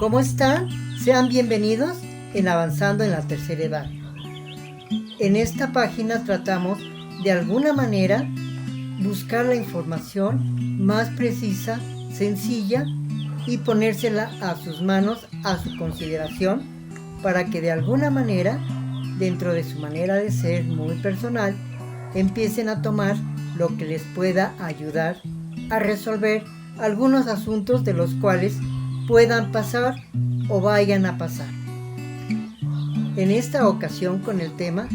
¿Cómo están? Sean bienvenidos en Avanzando en la Tercera Edad. En esta página tratamos de alguna manera buscar la información más precisa, sencilla y ponérsela a sus manos, a su consideración, para que de alguna manera, dentro de su manera de ser muy personal, empiecen a tomar lo que les pueda ayudar a resolver algunos asuntos de los cuales puedan pasar o vayan a pasar. En esta ocasión con el tema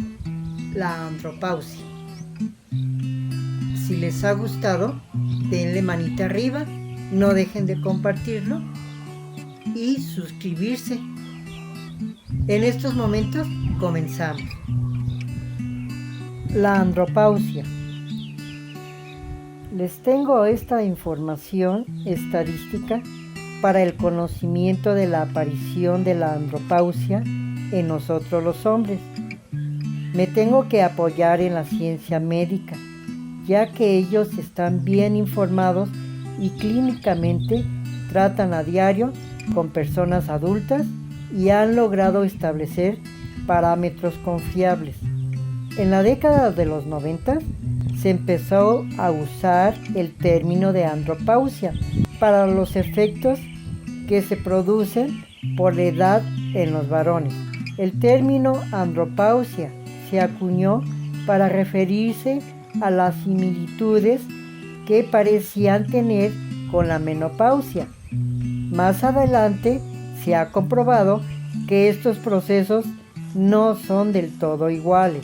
la andropausia. Si les ha gustado, denle manita arriba, no dejen de compartirlo y suscribirse. En estos momentos comenzamos. La andropausia. Les tengo esta información estadística para el conocimiento de la aparición de la andropausia en nosotros los hombres. Me tengo que apoyar en la ciencia médica, ya que ellos están bien informados y clínicamente tratan a diario con personas adultas y han logrado establecer parámetros confiables. En la década de los 90 se empezó a usar el término de andropausia para los efectos que se producen por la edad en los varones. El término andropausia se acuñó para referirse a las similitudes que parecían tener con la menopausia. Más adelante se ha comprobado que estos procesos no son del todo iguales.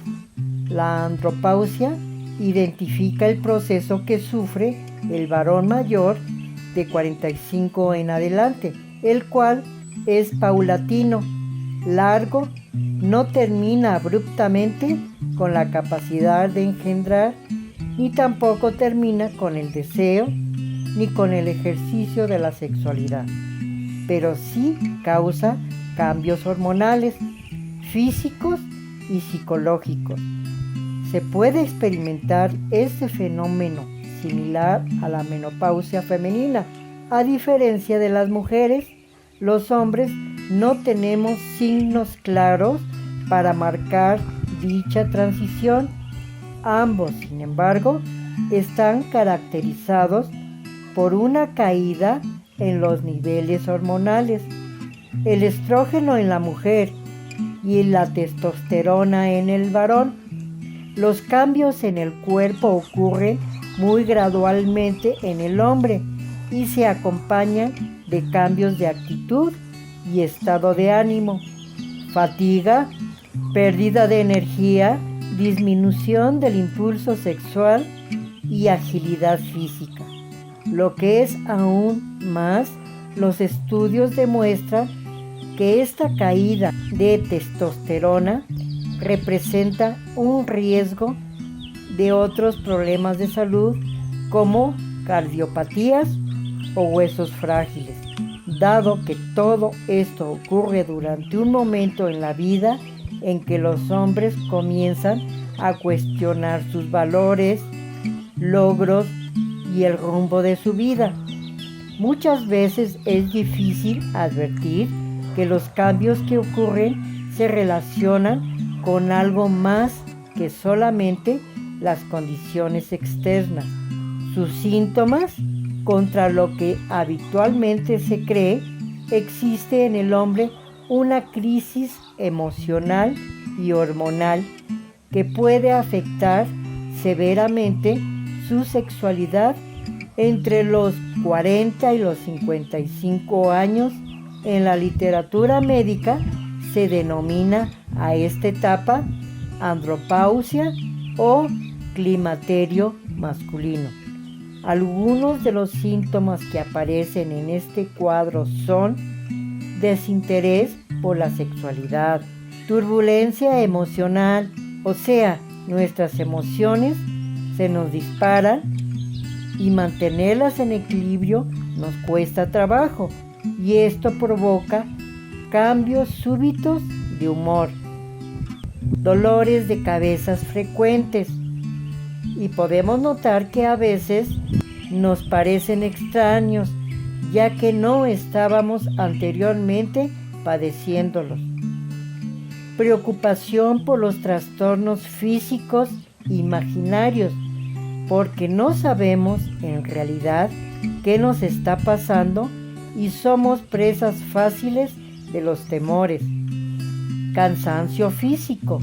La andropausia identifica el proceso que sufre el varón mayor de 45 en adelante, el cual es paulatino, largo, no termina abruptamente con la capacidad de engendrar, ni tampoco termina con el deseo, ni con el ejercicio de la sexualidad, pero sí causa cambios hormonales, físicos y psicológicos. Se puede experimentar este fenómeno similar a la menopausia femenina. A diferencia de las mujeres, los hombres no tenemos signos claros para marcar dicha transición. Ambos, sin embargo, están caracterizados por una caída en los niveles hormonales. El estrógeno en la mujer y la testosterona en el varón. Los cambios en el cuerpo ocurren muy gradualmente en el hombre y se acompañan de cambios de actitud y estado de ánimo, fatiga, pérdida de energía, disminución del impulso sexual y agilidad física. Lo que es aún más, los estudios demuestran que esta caída de testosterona representa un riesgo de otros problemas de salud como cardiopatías o huesos frágiles. Dado que todo esto ocurre durante un momento en la vida en que los hombres comienzan a cuestionar sus valores, logros y el rumbo de su vida. Muchas veces es difícil advertir que los cambios que ocurren se relacionan con algo más que solamente las condiciones externas. Sus síntomas, contra lo que habitualmente se cree, existe en el hombre una crisis emocional y hormonal que puede afectar severamente su sexualidad entre los 40 y los 55 años. En la literatura médica se denomina a esta etapa andropausia o climaterio masculino. Algunos de los síntomas que aparecen en este cuadro son desinterés por la sexualidad, turbulencia emocional, o sea, nuestras emociones se nos disparan y mantenerlas en equilibrio nos cuesta trabajo, y esto provoca cambios súbitos de humor, dolores de cabeza frecuentes, y podemos notar que a veces nos parecen extraños ya que no estábamos anteriormente padeciéndolos. Preocupación por los trastornos físicos imaginarios, porque no sabemos en realidad qué nos está pasando y somos presas fáciles de los temores. Cansancio físico.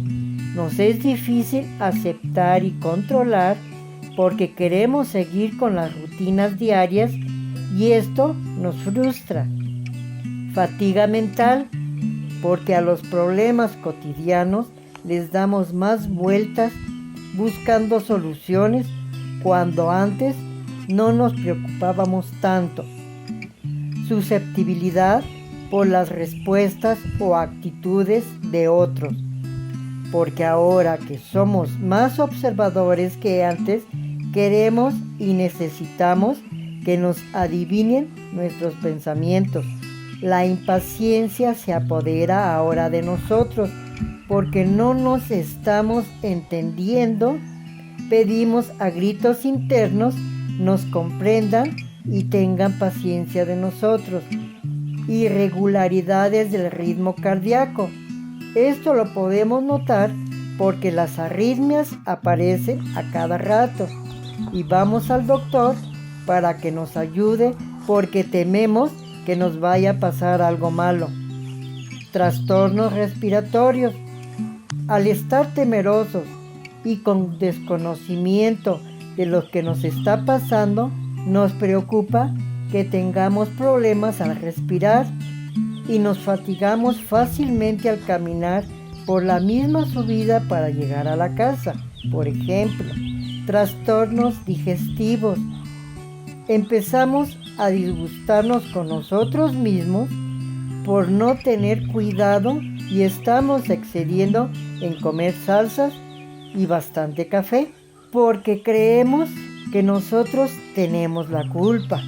Nos es difícil aceptar y controlar porque queremos seguir con las rutinas diarias y esto nos frustra. Fatiga mental, porque a los problemas cotidianos les damos más vueltas buscando soluciones cuando antes no nos preocupábamos tanto. Susceptibilidad por las respuestas o actitudes de otros, porque ahora que somos más observadores que antes, queremos y necesitamos que nos adivinen nuestros pensamientos. La impaciencia se apodera ahora de nosotros, porque no nos estamos entendiendo. Pedimos a gritos internos nos comprendan y tengan paciencia de nosotros. Irregularidades del ritmo cardíaco. Esto lo podemos notar porque las arritmias aparecen a cada rato y vamos al doctor para que nos ayude porque tememos que nos vaya a pasar algo malo. Trastornos respiratorios. Al estar temerosos y con desconocimiento de lo que nos está pasando, nos preocupa que tengamos problemas al respirar y nos fatigamos fácilmente al caminar por la misma subida para llegar a la casa. Por ejemplo, trastornos digestivos. Empezamos a disgustarnos con nosotros mismos por no tener cuidado y estamos excediendo en comer salsas y bastante café, porque creemos que nosotros tenemos la culpa.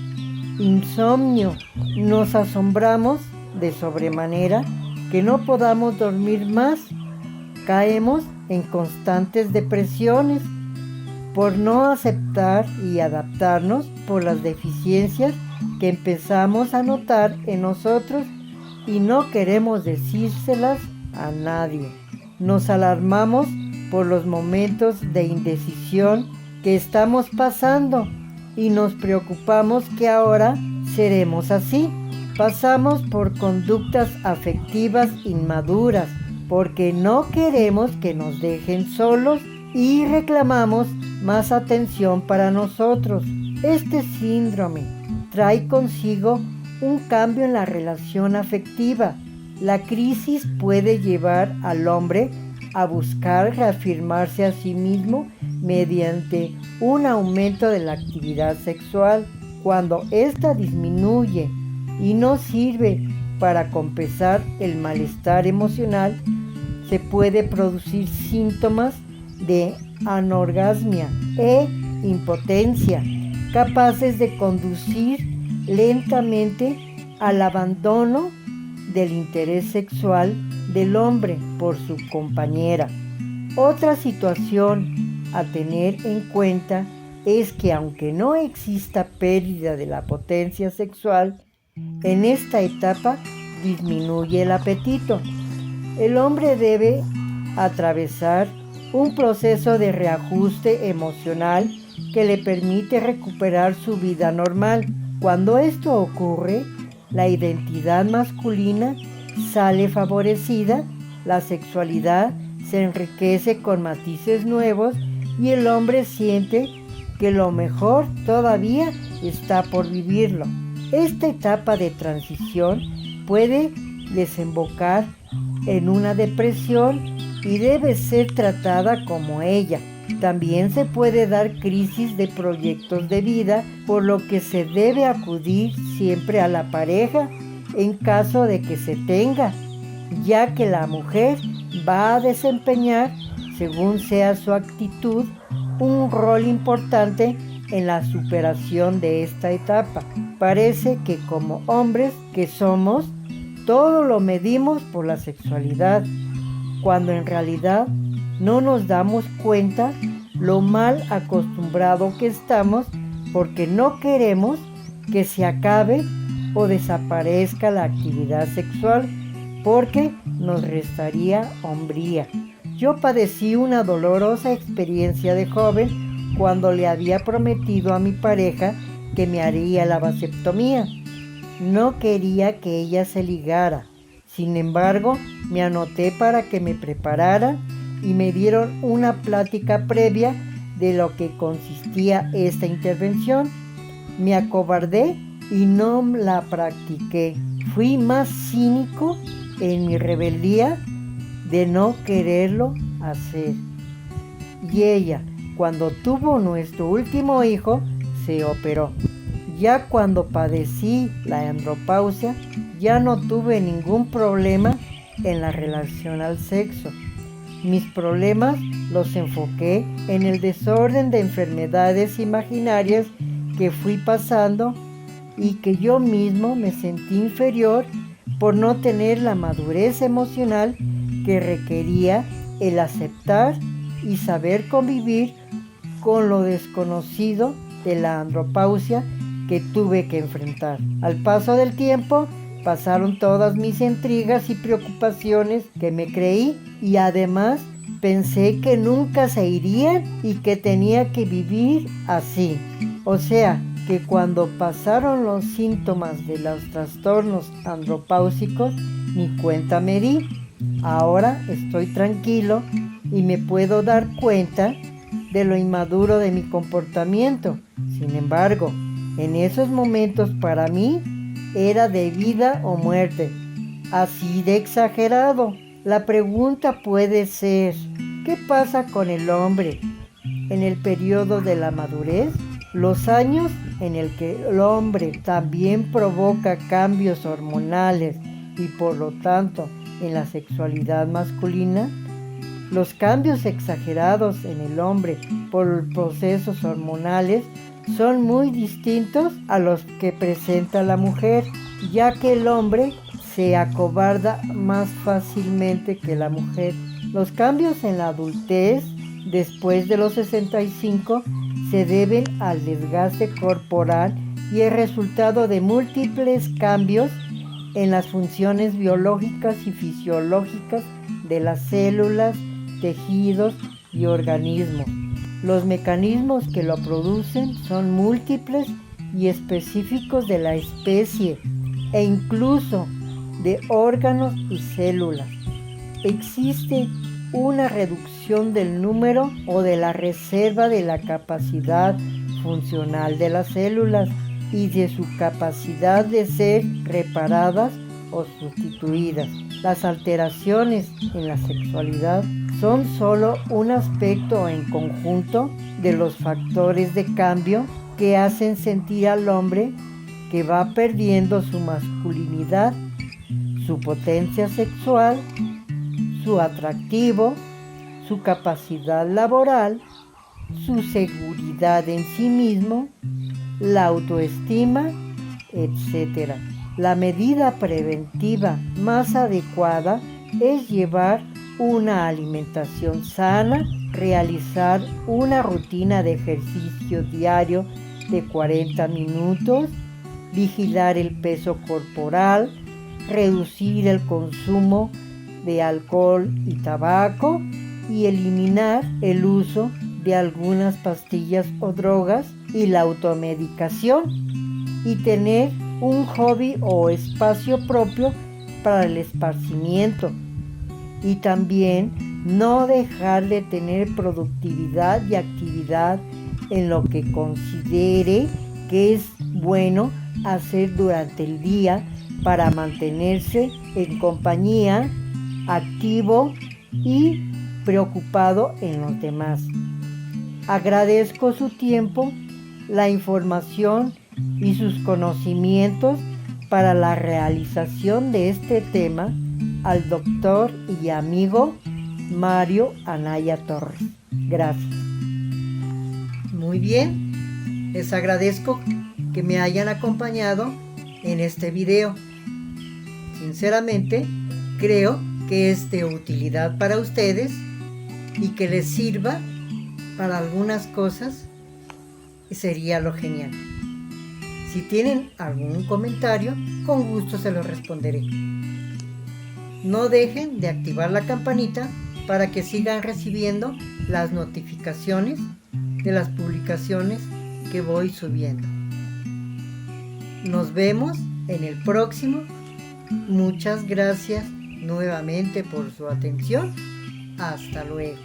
Insomnio. Nos asombramos de sobremanera que no podamos dormir más. Caemos en constantes depresiones por no aceptar y adaptarnos por las deficiencias que empezamos a notar en nosotros y no queremos decírselas a nadie. Nos alarmamos por los momentos de indecisión que estamos pasando y nos preocupamos que ahora seremos así. Pasamos por conductas afectivas inmaduras porque no queremos que nos dejen solos y reclamamos más atención para nosotros. Este síndrome trae consigo un cambio en la relación afectiva. La crisis puede llevar al hombre a buscar reafirmarse a sí mismo mediante un aumento de la actividad sexual. Cuando ésta disminuye y no sirve para compensar el malestar emocional, se puede producir síntomas de anorgasmia e impotencia, capaces de conducir lentamente al abandono del interés sexual del hombre por su compañera. Otra situación a tener en cuenta es que aunque no exista pérdida de la potencia sexual, en esta etapa disminuye el apetito. El hombre debe atravesar un proceso de reajuste emocional que le permite recuperar su vida normal. Cuando esto ocurre, la identidad masculina sale favorecida, la sexualidad se enriquece con matices nuevos y el hombre siente que lo mejor todavía está por vivirlo. Esta etapa de transición puede desembocar en una depresión y debe ser tratada como ella. También se puede dar crisis de proyectos de vida, por lo que se debe acudir siempre a la pareja en caso de que se tenga, ya que la mujer va a desempeñar, según sea su actitud, un rol importante en la superación de esta etapa. Parece que como hombres que somos, todo lo medimos por la sexualidad, cuando en realidad no nos damos cuenta lo mal acostumbrado que estamos porque no queremos que se acabe o desaparezca la actividad sexual porque nos restaría hombría. Yo padecí una dolorosa experiencia de joven cuando le había prometido a mi pareja que me haría la vasectomía. No quería que ella se ligara. Sin embargo, me anoté para que me prepararan y me dieron una plática previa de lo que consistía esta intervención. Me acobardé y no la practiqué. Fui más cínico en mi rebeldía de no quererlo hacer. Y ella, cuando tuvo nuestro último hijo, se operó. Ya cuando padecí la andropausia, ya no tuve ningún problema en la relación al sexo. Mis problemas los enfoqué en el desorden de enfermedades imaginarias que fui pasando y que yo mismo me sentí inferior por no tener la madurez emocional que requería el aceptar y saber convivir con lo desconocido de la andropausia que tuve que enfrentar. Al paso del tiempo, pasaron todas mis intrigas y preocupaciones que me creí y además pensé que nunca se irían y que tenía que vivir así. O sea, que cuando pasaron los síntomas de los trastornos andropáusicos, ni cuenta me di. Ahora estoy tranquilo y me puedo dar cuenta de lo inmaduro de mi comportamiento. Sin embargo, en esos momentos para mí era de vida o muerte, así de exagerado. La pregunta puede ser, ¿qué pasa con el hombre en el periodo de la madurez? Los años en el que el hombre también provoca cambios hormonales y por lo tanto en la sexualidad masculina. Los cambios exagerados en el hombre por procesos hormonales son muy distintos a los que presenta la mujer, ya que el hombre se acobarda más fácilmente que la mujer. Los cambios en la adultez, después de los 65, se deben al desgaste corporal y el resultado de múltiples cambios en las funciones biológicas y fisiológicas de las células, tejidos y organismos. Los mecanismos que lo producen son múltiples y específicos de la especie e incluso de órganos y células. Existe una reducción del número o de la reserva de la capacidad funcional de las células y de su capacidad de ser reparadas o sustituidas. Las alteraciones en la sexualidad son solo un aspecto en conjunto de los factores de cambio que hacen sentir al hombre que va perdiendo su masculinidad, su potencia sexual, su atractivo, su capacidad laboral, su seguridad en sí mismo, la autoestima, etc. La medida preventiva más adecuada es llevar una alimentación sana, realizar una rutina de ejercicio diario de 40 minutos, vigilar el peso corporal, reducir el consumo de alcohol y tabaco y eliminar el uso de algunas pastillas o drogas y la automedicación y tener un hobby o espacio propio para el esparcimiento y también no dejar de tener productividad y actividad en lo que considere que es bueno hacer durante el día para mantenerse en compañía, activo y preocupado en los demás. Agradezco su tiempo, la información y sus conocimientos para la realización de este tema al doctor y amigo Mario Anaya Torres. Gracias. Muy bien, les agradezco que me hayan acompañado en este video. Sinceramente, creo que es de utilidad para ustedes y que les sirva para algunas cosas, sería lo genial. Si tienen algún comentario, con gusto se los responderé. No dejen de activar la campanita para que sigan recibiendo las notificaciones de las publicaciones que voy subiendo. Nos vemos en el próximo. Muchas gracias nuevamente por su atención. Hasta luego.